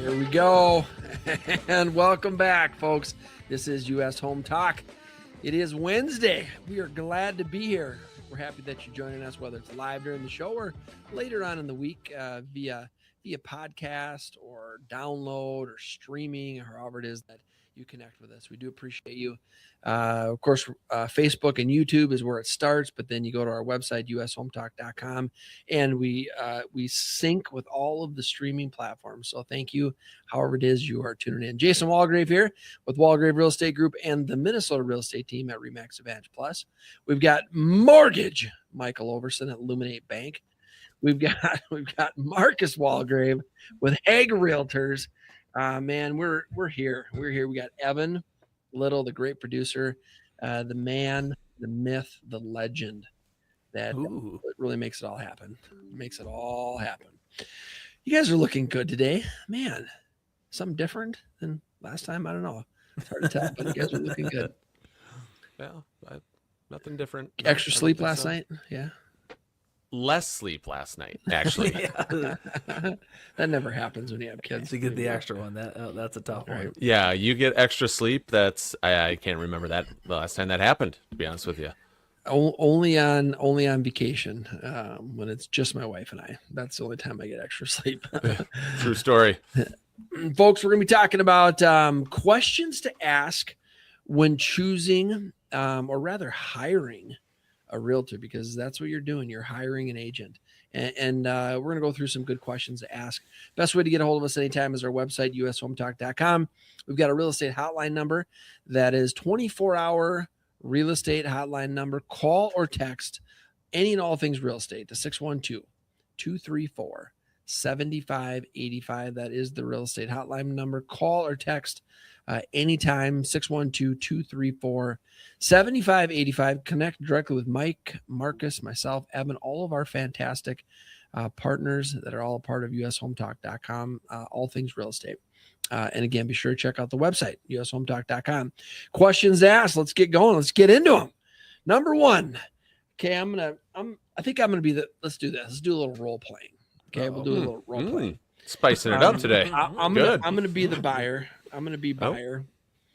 Here we go. And welcome back, folks. This is U.S. Home Talk. It is Wednesday. We are glad to be here. We're happy that you're joining us, whether it's live during the show or later on in the week via podcast or download or streaming or however it is that you connect with us. We do appreciate you. Of course, Facebook and YouTube is where it starts, but then you go to our website, ushometalk.com, and we sync with all of the streaming platforms. So thank you, however it is you are tuning in. Jason Walgrave here with Walgrave Real Estate Group and the Minnesota Real Estate Team at RE/MAX Advantage Plus. We've got Mortgage Michael Overson at Illuminate Bank. We've got Marcus Walgrave with Hague Realtors. Man, we're here. We're here. We got Evan Little, the great producer, the man, the myth, the legend that really makes it all happen. Makes it all happen. You guys are looking good today. Man, something different than last time? I don't know. It's hard to tell, but you guys are looking good. Yeah, nothing different. Extra sleep last night? Yeah. Less sleep last night, actually. That never happens when you have kids. To get the extra one, that's a tough one. Yeah, you get extra sleep. I can't remember that the last time that happened, to be honest with you. Only on vacation, when it's just my wife and I. That's the only time I get extra sleep. True story. Folks, we're going to be talking about questions to ask when choosing, or rather hiring a realtor, because that's what you're doing. You're hiring an agent. And we're going to go through some good questions to ask. Best way to get a hold of us anytime is our website, ushometalk.com. We've got a real estate hotline number that is 24-hour real estate hotline number. Call or text any and all things real estate to 612-234-7585. That is the real estate hotline number. Call or text anytime, 612-234-7585. Connect directly with Mike, Marcus, myself, Evan, all of our fantastic partners that are all a part of ushometalk.com, all things real estate. And again, be sure to check out the website, ushometalk.com. Questions asked. Let's get going. Let's get into them. Number one. Okay, let's do this. Let's do a little role playing. Okay, we'll do a little role playing. Spicing it up today. I'm gonna be the buyer. I'm gonna be buyer.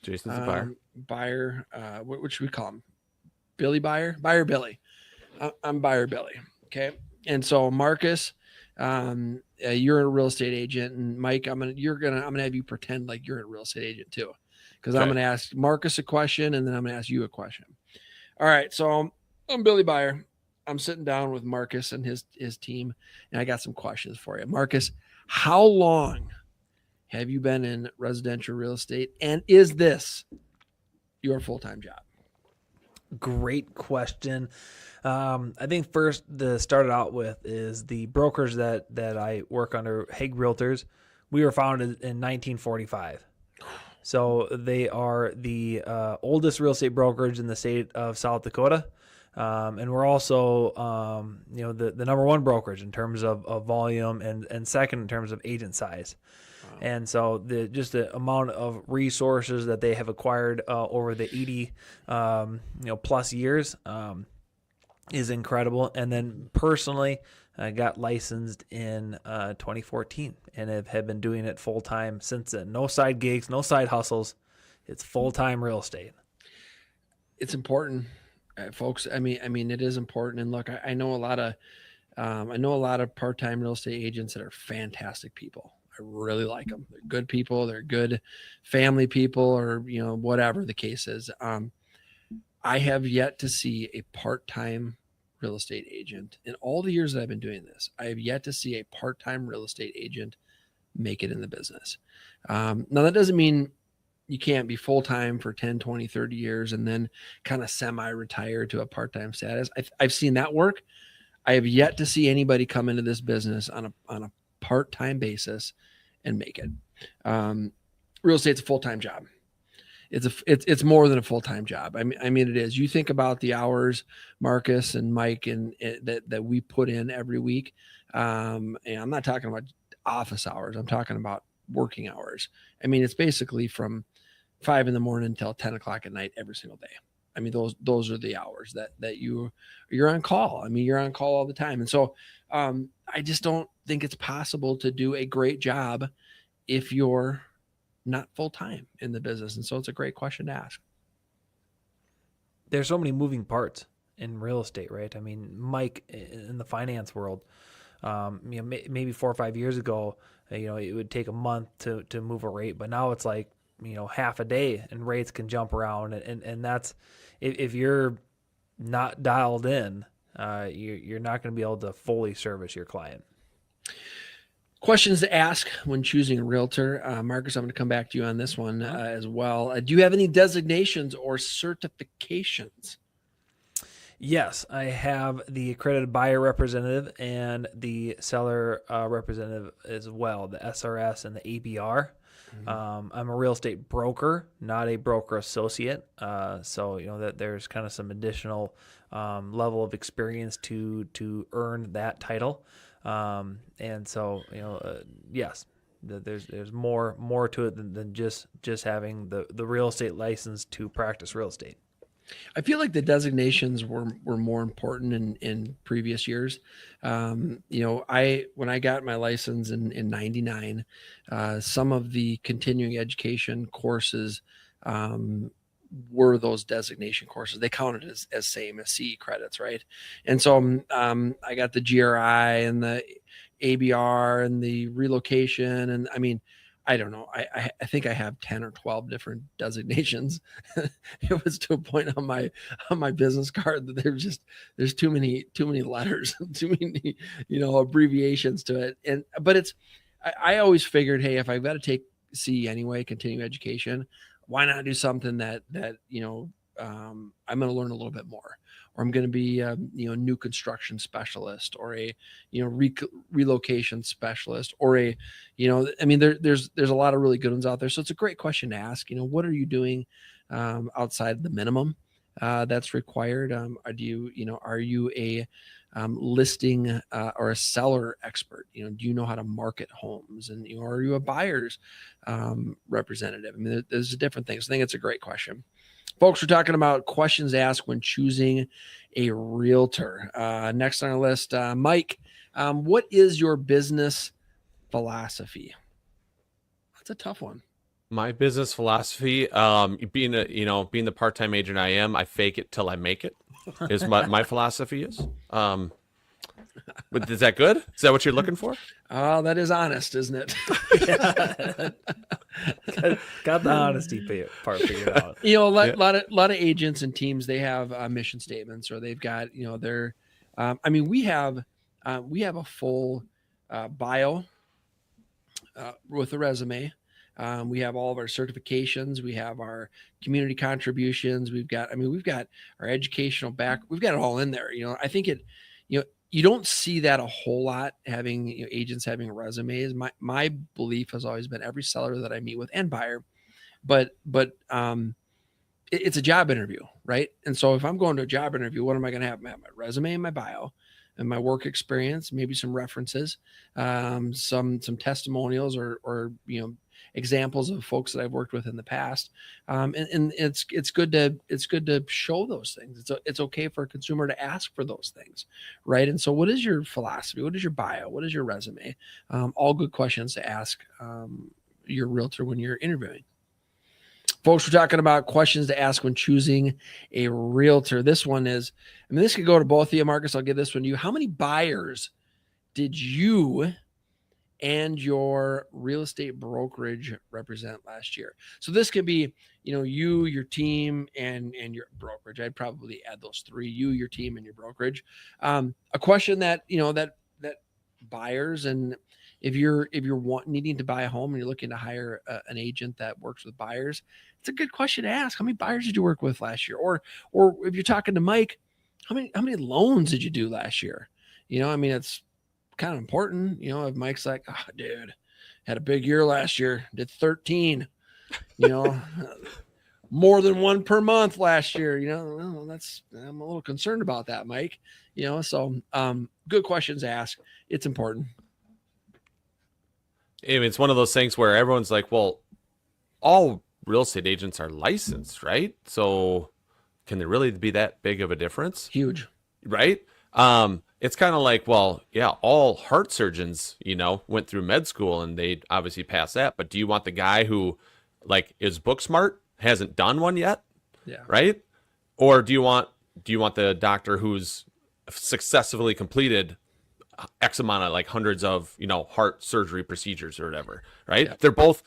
Jason's the buyer. Buyer. What should we call him? Billy Buyer. Buyer Billy. I'm Buyer Billy. Okay. And so Marcus, you're a real estate agent, and Mike, I'm gonna have you pretend like you're a real estate agent too, because I'm gonna ask Marcus a question, and then I'm gonna ask you a question. All right. So I'm Billy Buyer. I'm sitting down with Marcus and his team, and I got some questions for you. Marcus, how long have you been in residential real estate, and is this your full-time job? Great question. I think first to start it out with is the brokers that I work under, Hague Realtors. We were founded in 1945. So they are the oldest real estate brokerage in the state of South Dakota. And we're also, the number one brokerage in terms of volume and second in terms of agent size. Wow. And so the amount of resources that they have acquired over the 80 plus years is incredible. And then personally, I got licensed in 2014 and have been doing it full time since then. No side gigs, no side hustles. It's full time real estate. It's important. Folks, I mean, it is important. And look, I know a lot of part-time real estate agents that are fantastic people. I really like them. They're good people. They're good family people, or, whatever the case is. I have yet to see a part-time real estate agent in all the years that I've been doing this. I have yet to see a part-time real estate agent make it in the business. Now that doesn't mean you can't be full-time for 10, 20, 30 years and then kind of semi-retire to a part-time status. I've seen that work. I have yet to see anybody come into this business on a part-time basis and make it. Real estate's a full-time job. It's more than a full-time job. I mean, it is. You think about the hours, Marcus and Mike, and that we put in every week. And I'm not talking about office hours. I'm talking about working hours. I mean, it's basically from 5 a.m. until 10 o'clock at night every single day. I mean, those are the hours that you're on call. I mean, you're on call all the time. And so I just don't think it's possible to do a great job if you're not full-time in the business? And so it's a great question to ask. There's so many moving parts in real estate, right? I mean, Mike in the finance world, maybe 4 or 5 years ago, it would take a month to move a rate, but now it's like, half a day and rates can jump around. And that's, if you're not dialed in, you're not going to be able to fully service your client. Questions to ask when choosing a realtor. Marcus, I'm going to come back to you on this one as well. Do you have any designations or certifications? Yes, I have the accredited buyer representative and the seller representative as well, the SRS and the ABR. I'm a real estate broker, not a broker associate. So that there's kind of some additional level of experience to earn that title. And so yes, there's more to it than just having the real estate license to practice real estate. I feel like the designations were more important in previous years. When I got my license in '99, some of the continuing education courses were those designation courses. They counted as same as CE credits, right? And so I got the GRI and the ABR and the relocation, and I mean, I don't know. I think I have 10 or 12 different designations. It was to a point on my business card that there's too many letters, too many, abbreviations to it. But I always figured, hey, if I've got to take CE anyway, continuing education, why not do something that I'm going to learn a little bit more, or I'm going to be a new construction specialist, or a relocation specialist, or there's a lot of really good ones out there. So it's a great question to ask. What are you doing outside the minimum that's required? Are you a listing or a seller expert? Do you know how to market homes? And are you a buyer's representative? I mean, there's different things. I think it's a great question. Folks, we're talking about questions to ask when choosing a realtor. Next on our list, Mike, what is your business philosophy? That's a tough one. My business philosophy, being the part-time agent I am, I fake it till I make it, is my philosophy is. But is that good? Is that what you're looking for? Oh, that is honest, isn't it? Got the honesty part figured out. A lot of agents and teams, they have mission statements, or they've got their. We have a full bio with a resume. We have all of our certifications. We have our community contributions. We've got our educational back. We've got it all in there. I think you don't see that a whole lot, having agents having resumes. My belief has always been every seller that I meet with, and buyer, but it's a job interview, right? And so if I'm going to a job interview, what am I going to have? My resume and my bio and my work experience, maybe some references, some testimonials, or examples of folks that I've worked with in the past. And it's good to show those things. It's okay for a consumer to ask for those things, right? And so what is your philosophy? What is your bio? What is your resume? All good questions to ask your realtor when you're interviewing. Folks, we're talking about questions to ask when choosing a realtor. This one is, this could go to both of you. Marcus, I'll give this one to you. How many buyers did you and your real estate brokerage represent last year? So this could be, you, your team, and your brokerage. I'd probably add those three: you, your team, and your brokerage. A question that that buyers, and if you're needing to buy a home and you're looking to hire an agent that works with buyers, it's a good question to ask. How many buyers did you work with last year? Or if you're talking to Mike, how many loans did you do last year? It's kind of important. If Mike's like, oh, dude, had a big year last year, did 13, more than one per month last year, I'm a little concerned about that, Mike. So good questions to ask. It's important. It's one of those things where everyone's like, well, all real estate agents are licensed, right? So can there really be that big of a difference? Huge. Right? it's kind of like, well, yeah, all heart surgeons, went through med school and they obviously passed that. But do you want the guy who, like, is book smart, hasn't done one yet, Yeah. right? Or do you want the doctor who's successfully completed X amount of, like, hundreds of heart surgery procedures or whatever, right? Yep. They're both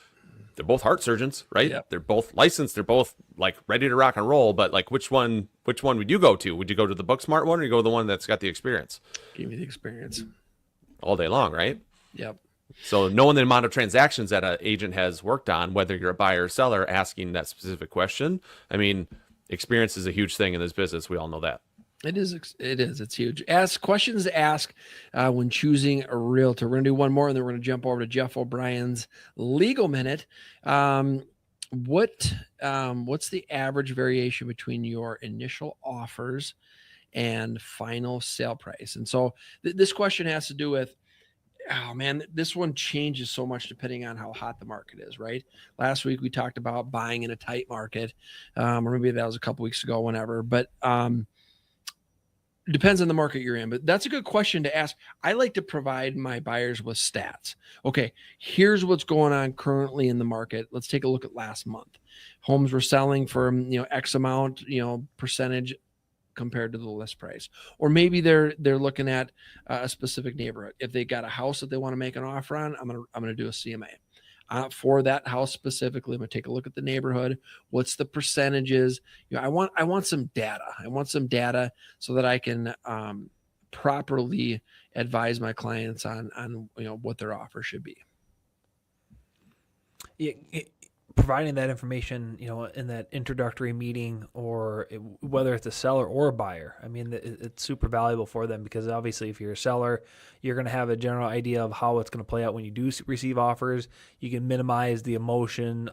heart surgeons, right? Yep. They're both licensed. They're both, like, ready to rock and roll. But, like, which one would you go to? Would you go to the book smart one, or you go to the one that's got the experience Give me the experience. all day long, right? Yep. So knowing the amount of transactions that an agent has worked on, whether you're a buyer or seller, asking that specific question, I mean, experience is a huge thing in this business. We all know that. It is. It's huge. Ask questions to ask when choosing a realtor. We're going to do one more, and then we're going to jump over to Jeff O'Brien's legal minute. What's the average variation between your initial offers and final sale price? And so this question has to do with, oh man, this one changes so much depending on how hot the market is, right? Last week we talked about buying in a tight market, or maybe that was a couple weeks ago, whenever. But depends on the market you're in. But that's a good question to ask. I like to provide my buyers with stats. Okay, here's what's going on currently in the market. Let's take a look at last month. Homes were selling for X amount, percentage compared to the list price. Or maybe they're looking at a specific neighborhood. If they got a house that they want to make an offer on, I'm gonna do a CMA. For that house specifically, I'm gonna take a look at the neighborhood. What's the percentages? I want some data. I want some data so that I can properly advise my clients on what their offer should be. Providing that information, in that introductory meeting, or whether it's a seller or a buyer, I mean, it's super valuable for them, because obviously if you're a seller, you're going to have a general idea of how it's going to play out when you do receive offers. You can minimize the emotion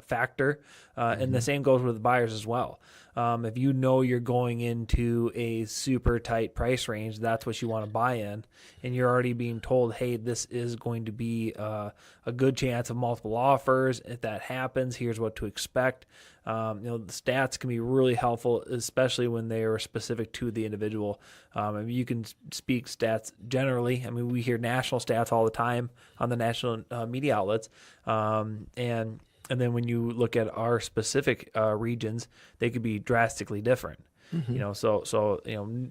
factor, and the same goes with buyers as well. If you're going into a super tight price range, that's what you want to buy in, and you're already being told, hey, this is going to be a good chance of multiple offers. If that happens, here's what to expect. The stats can be really helpful, especially when they are specific to the individual. You can speak stats generally. I mean, we hear national stats all the time on the national media outlets, and then when you look at our specific regions, they could be drastically different. So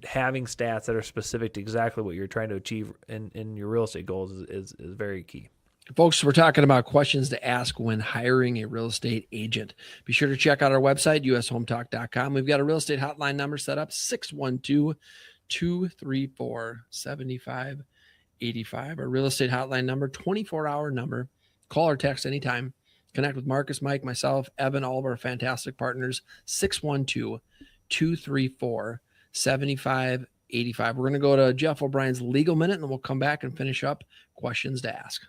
having stats that are specific to exactly what you're trying to achieve in your real estate goals is very key. Folks, we're talking about questions to ask when hiring a real estate agent. Be sure to check out our website, ushometalk.com. We've got a real estate hotline number set up, 612-234-7585. Our real estate hotline number, 24-hour number. Call or text anytime. Connect with Marcus, Mike, myself, Evan, all of our fantastic partners, 612-234-7585. We're going to go to Jeff O'Brien's legal minute, and then we'll come back and finish up questions to ask.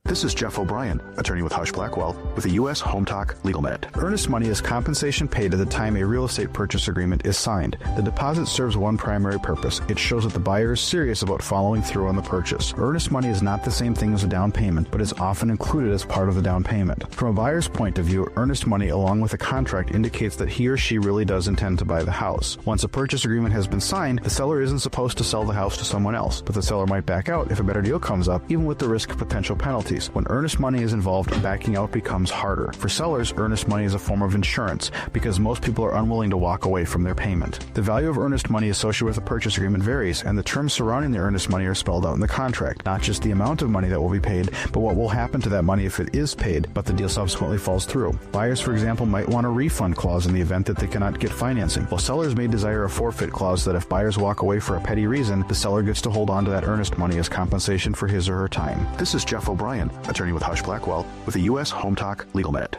This is Jeff O'Brien, attorney with Hush Blackwell, with the U.S. Home Talk Legal Minute. Earnest money is compensation paid at the time a real estate purchase agreement is signed. The deposit serves one primary purpose. It shows that the buyer is serious about following through on the purchase. Earnest money is not the same thing as a down payment, but is often included as part of the down payment. From a buyer's point of view, earnest money along with a contract indicates that he or she really does intend to buy the house. Once a purchase agreement has been signed, the seller isn't supposed to sell the house to someone else, but the seller might back out if a better deal comes up, even with the risk of potential penalties. When earnest money is involved, backing out becomes harder. For sellers, earnest money is a form of insurance because most people are unwilling to walk away from their payment. The value of earnest money associated with a purchase agreement varies, and the terms surrounding the earnest money are spelled out in the contract. Not just the amount of money that will be paid, but what will happen to that money if it is paid, but the deal subsequently falls through. Buyers, for example, might want a refund clause in the event that they cannot get financing, while sellers may desire a forfeit clause that if buyers walk away for a petty reason, the seller gets to hold on to that earnest money as compensation for his or her time. This is Jeff O'Brien, attorney with Hush Blackwell, with the U.S. Home Talk Legal Minute.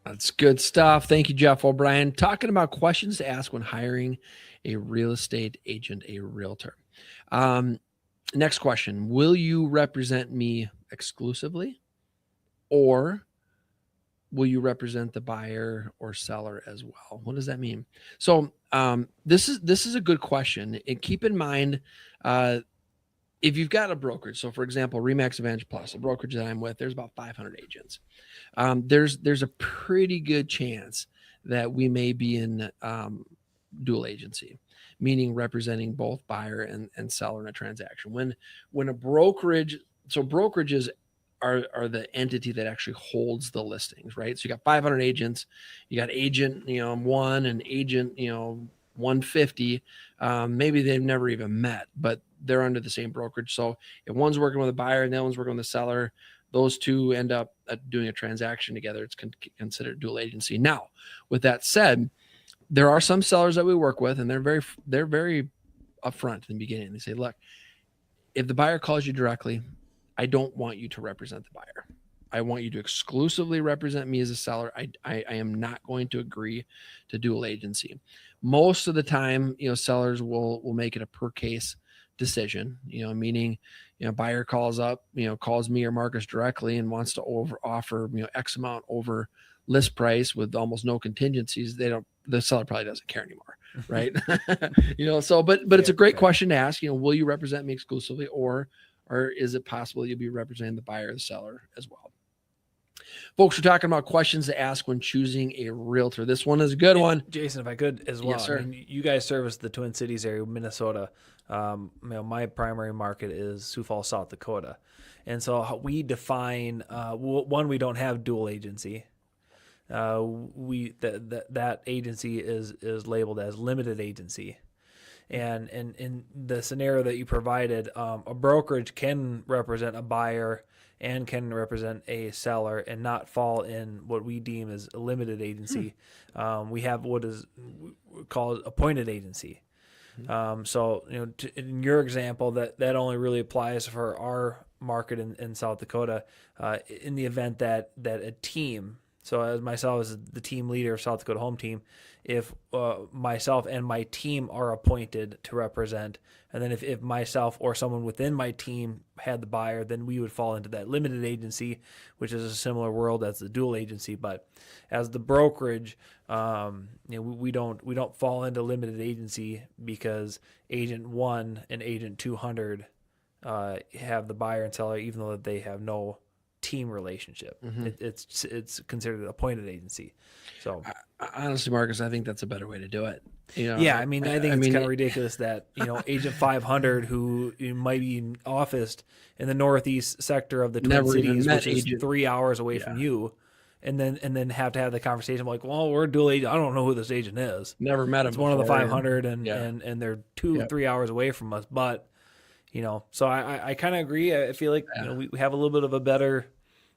That's good stuff. Thank you, Jeff O'Brien. Talking about questions to ask when hiring a real estate agent, a realtor. Next question. Will you represent me exclusively, or will you represent the buyer or seller as well? What does that mean? So this is a good question. And keep in mind, if you've got a brokerage, so for example, Remax Advantage Plus, a brokerage that I'm with, there's about 500 agents. There's a pretty good chance that we may be in dual agency. meaning representing both buyer and seller in a transaction. When a brokerage, so brokerages are the entity that actually holds the listings, right? So you got 500 agents, you got agent, one and agent, 150. Maybe they've never even met, but they're under the same brokerage. So if one's working with a buyer and the other one's working with a seller, those two end up doing a transaction together. It's considered dual agency. Now, with that said, there are some sellers that we work with, and they're very upfront in the beginning. They say, look, if the buyer calls you directly, I don't want you to represent the buyer. I want you to exclusively represent me as a seller. I am not going to agree to dual agency. Most of the time, sellers will make it a per case decision, meaning, buyer calls me or Marcus directly and wants to offer, X amount over list price with almost no contingencies. The seller probably doesn't care anymore. Right. But it's a great question to ask, will you represent me exclusively, or is it possible you'll be representing the buyer or the seller as well? Folks, we're talking about questions to ask when choosing a realtor. This one is a good one. Jason, if I could as well. Yes, sir. I mean, you guys service the Twin Cities area, Minnesota. My primary market is Sioux Falls, South Dakota. And so how we define, one, we don't have dual agency. That agency is labeled as limited agency. And in the scenario that you provided, a brokerage can represent a buyer and can represent a seller and not fall in what we deem as a limited agency. We have what is called appointed agency. So, in your example, that only really applies for our market in South Dakota, in the event that a team, so as myself as the team leader of South Dakota Home Team, if myself and my team are appointed to represent, and then if myself or someone within my team had the buyer, then we would fall into that limited agency, which is a similar world as the dual agency. But as the brokerage, we don't fall into limited agency because agent 1 and agent 200 have the buyer and seller, even though they have no team relationship. It's considered an appointed agency. So honestly, Marcus, I think that's a better way to do it. Yeah, I think it's kind of ridiculous that agent 500 who might be officed in the northeast sector of the Twin Cities, which is 3 hours away from you, and then have to have the conversation like, well, we're dual agent. I don't know who this agent is. Never met him. It's one of the 500, and they're 3 hours away from us. But so I kind of agree. I feel like we have a little bit of a better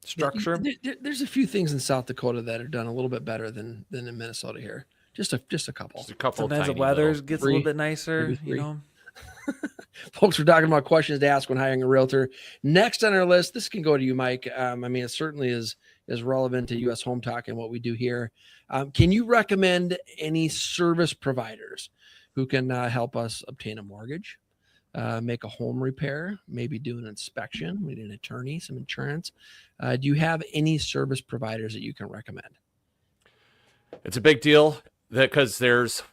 structure. There's a few things in South Dakota that are done a little bit better than in Minnesota here. Just a couple. Just a couple. Sometimes the weather gets a little bit nicer, Folks, we're talking about questions to ask when hiring a realtor. Next on our list, this can go to you, Mike. It certainly is relevant to U.S. Home Talk and what we do here. Can you recommend any service providers who can help us obtain a mortgage, make a home repair, maybe do an inspection, we need an attorney, some insurance? Do you have any service providers that you can recommend? It's a big deal because there's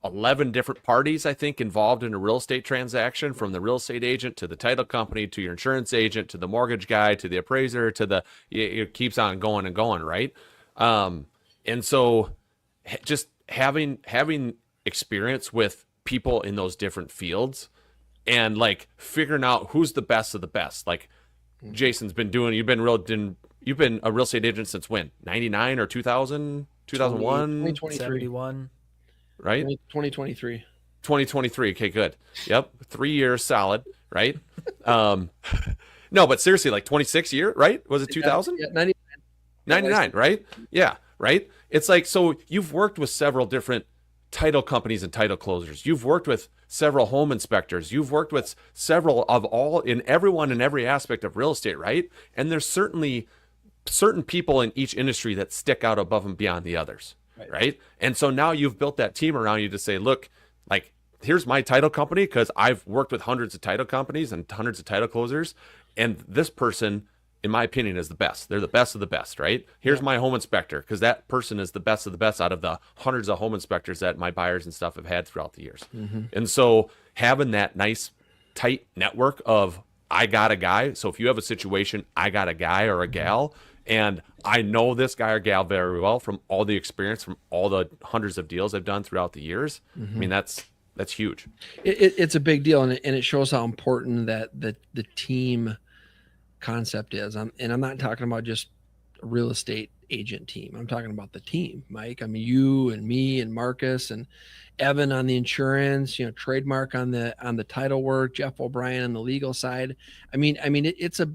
11 different parties, I think, involved in a real estate transaction, from the real estate agent to the title company to your insurance agent to the mortgage guy to the appraiser to it keeps on going and going, right? And so just having experience with people in those different fields and figuring out who's the best of the best. Like Jason's been doing, you've been a real estate agent since when? 99 or 2000? 2001, 2021, right? 2023. 2023. Okay, good. Yep. 3 years solid, right? No, but seriously, 26 year, right? Was it 2000? Yeah, 99. 99, right? Yeah, right? It's so you've worked with several different title companies and title closers. You've worked with several home inspectors. You've worked with several of everyone in every aspect of real estate, right? And there's certainly certain people in each industry that stick out above and beyond the others, right? And so now you've built that team around you to say, look, here's my title company, because I've worked with hundreds of title companies and hundreds of title closers, and this person, in my opinion, is the best. They're the best of the best, right? Here's my home inspector, because that person is the best of the best out of the hundreds of home inspectors that my buyers and stuff have had throughout the years. And so having that nice, tight network of, I got a guy. So if you have a situation, I got a guy or a gal, and I know this guy or gal very well from all the experience, from all the hundreds of deals I've done throughout the years. I mean, that's That's huge. It's a big deal, and it shows how important that the team concept is. And I'm not talking about just a real estate agent team. I'm talking about the team, Mike. I mean, you and me and Marcus and Evan on the insurance, trademark on the title work, Jeff O'Brien on the legal side. It's a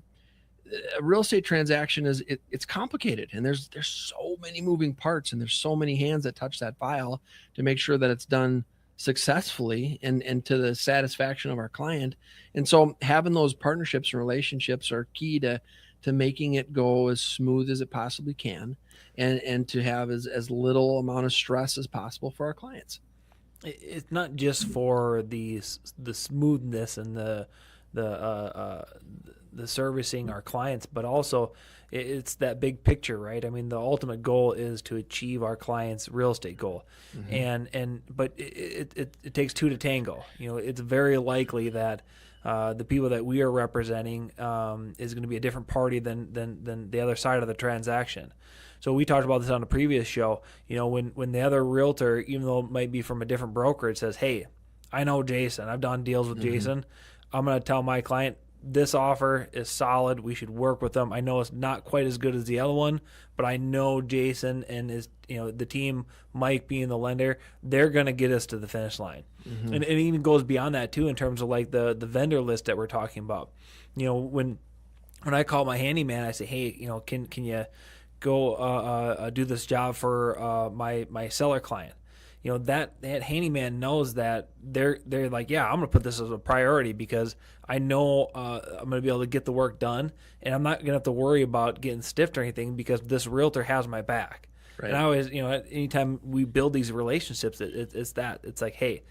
real estate transaction it's complicated, and there's so many moving parts, and there's so many hands that touch that file to make sure that it's done successfully and to the satisfaction of our client. And so having those partnerships and relationships are key to making it go as smooth as it possibly can, and to have as little amount of stress as possible for our clients. It's not just for the smoothness and the servicing our clients, but also it's that big picture, right? I mean, the ultimate goal is to achieve our client's real estate goal, but it takes two to tango. It's very likely that the people that we are representing is going to be a different party than the other side of the transaction. So we talked about this on a previous show. When the other realtor, even though it might be from a different broker, it says, "Hey, I know Jason. I've done deals with Jason. I'm going to tell my client this offer is solid. We should work with them. I know it's not quite as good as the other one, but I know Jason and the team, Mike being the lender, they're going to get us to the finish line." And it even goes beyond that too, in terms of like the vendor list that we're talking about. When I call my handyman, I say, "Hey, can you go do this job for my seller client?" That handyman knows that they're like, "Yeah, I'm gonna put this as a priority because I know I'm gonna be able to get the work done, and I'm not gonna have to worry about getting stiffed or anything because this realtor has my back." Right. And I always, anytime we build these relationships, it's like, "Hey,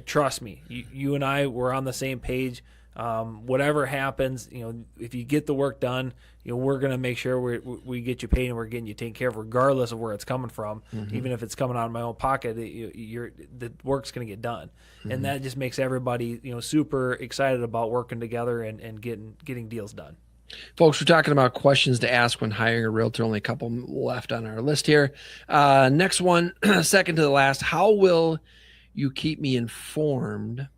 trust me, you and I, we're on the same page. Whatever happens, if you get the work done, we're going to make sure we get you paid and we're getting you taken care of regardless of where it's coming from. Even if it's coming out of my own pocket, the work's going to get done." And that just makes everybody, super excited about working together and getting deals done. Folks, we're talking about questions to ask when hiring a realtor. Only a couple left on our list here. Next one, second to the last. How will you keep me informed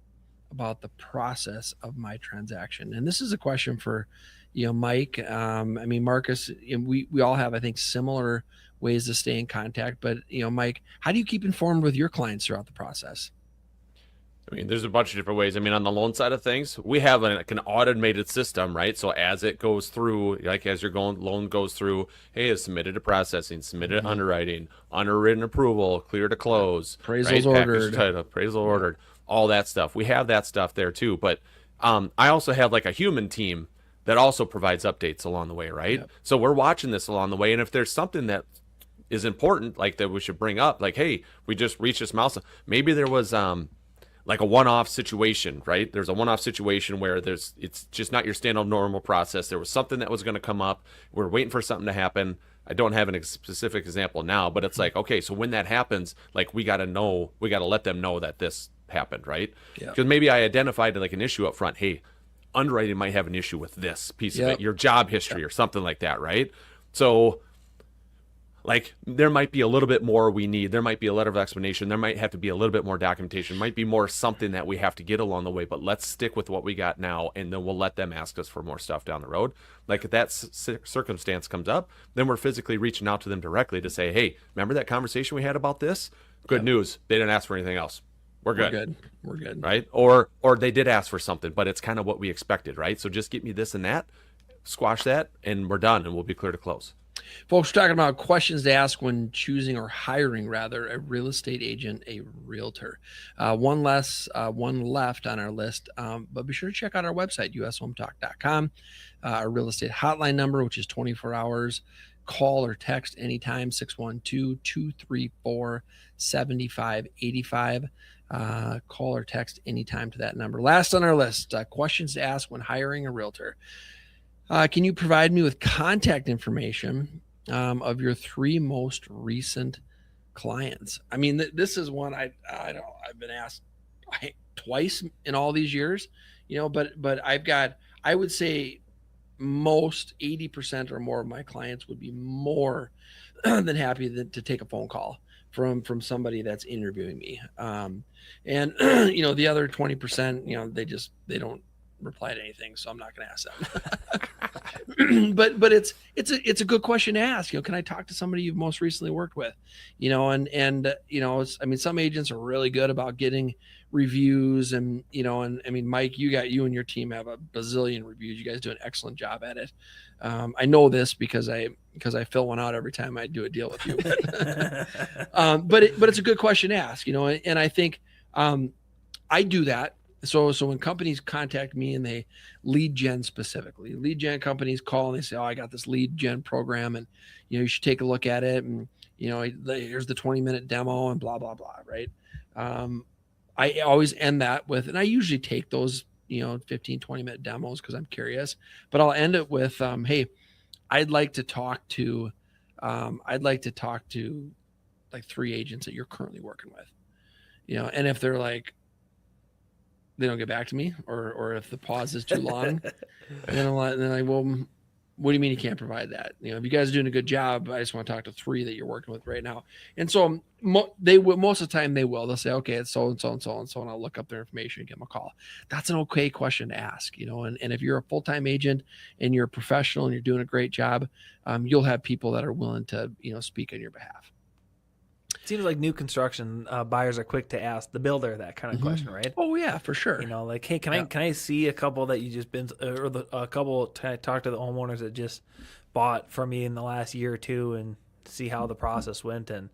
about the process of my transaction? And this is a question for, Mike. Marcus, we all have, I think, similar ways to stay in contact, but Mike, how do you keep informed with your clients throughout the process? There's a bunch of different ways. On the loan side of things, we have an automated system, right? So as it goes through, like as your loan goes through, hey, it's submitted to processing, submitted to underwriting, underwritten approval, clear to close, appraisals right? ordered, title, appraisal ordered, all that stuff. We have that stuff there too. But I also have like a human team that also provides updates along the way, right? Yep. So we're watching this along the way, and if there's something that is important, like that we should bring up, like, hey, we just reached this milestone. Maybe there was like a one-off situation, right? There's a one-off situation where it's just not your standard normal process. There was something that was going to come up. We're waiting for something to happen. I don't have a specific example now, but it's like, okay, so when that happens, like we got to let them know that this happened, right? Because maybe I identified like an issue up front. Hey, underwriting might have an issue with this piece of it, your job history or something like that, right? So like there might be a little bit more we need. There might be a letter of explanation. There might have to be a little bit more documentation. Might be more something that we have to get along the way, but let's stick with what we got now, and then we'll let them ask us for more stuff down the road. Like if that circumstance comes up, then we're physically reaching out to them directly to say, hey, remember that conversation we had about this? Good news. They didn't ask for anything else. We're good. We're good. Right? Or they did ask for something, but it's kind of what we expected, right? So just get me this and that, squash that, and we're done, and we'll be clear to close. Folks, we're talking about questions to ask when choosing or hiring, rather, a real estate agent, a realtor. One left on our list, but be sure to check out our website, ushometalk.com. Our real estate hotline number, which is 24 hours. Call or text anytime, 612-234-7585. Call or text anytime to that number. Last on our list, questions to ask when hiring a realtor. Can you provide me with contact information of your 3 most recent clients? This is one I've been asked twice in all these years, but I've got, I would say most 80% or more of my clients would be more than happy to take a phone call from somebody that's interviewing me. And the other 20%, they don't reply to anything, so I'm not going to ask them. but it's a good question to ask. Can I talk to somebody you've most recently worked with? Some agents are really good about getting reviews, and Mike, you and your team have a bazillion reviews. You guys do an excellent job at it. I know this because I fill one out every time I do a deal with you. But it's a good question to ask, and I think I do that. So when companies contact me and they lead gen companies call and they say, oh, I got this lead gen program, and you should take a look at it, and here's the 20-minute demo and blah blah blah, right? I always end that with, and I usually take those 15-20-minute demos because I'm curious, but I'll end it with, hey, I'd like to talk to like 3 agents that you're currently working with, and if they're like, they don't get back to me, or if the pause is too long, then well, what do you mean you can't provide that? If you guys are doing a good job, I just want to talk to 3 that you're working with right now. And so most of the time they'll say, okay, it's so and so and so and so, and I'll look up their information and give them a call. That's an okay question to ask, and if you're a full-time agent and you're a professional and you're doing a great job, you'll have people that are willing to, speak on your behalf. Seems like new construction buyers are quick to ask the builder that kind of question, right? Oh yeah, for sure. Like, hey, can I see a couple that you just been, or a couple talk to the homeowners that just bought from you in the last year or two, and see how the process went, and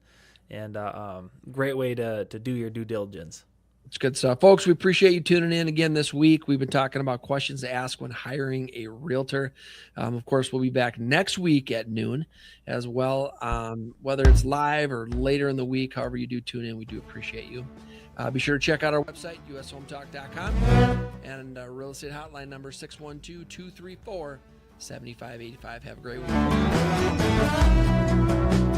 great way to do your due diligence. It's good stuff, folks. We appreciate you tuning in again this week. We've been talking about questions to ask when hiring a realtor. Of course, we'll be back next week at noon as well. Whether it's live or later in the week, however you do tune in, we do appreciate you. Be sure to check out our website, ushometalk.com, and real estate hotline number 612-234-7585. Have a great week.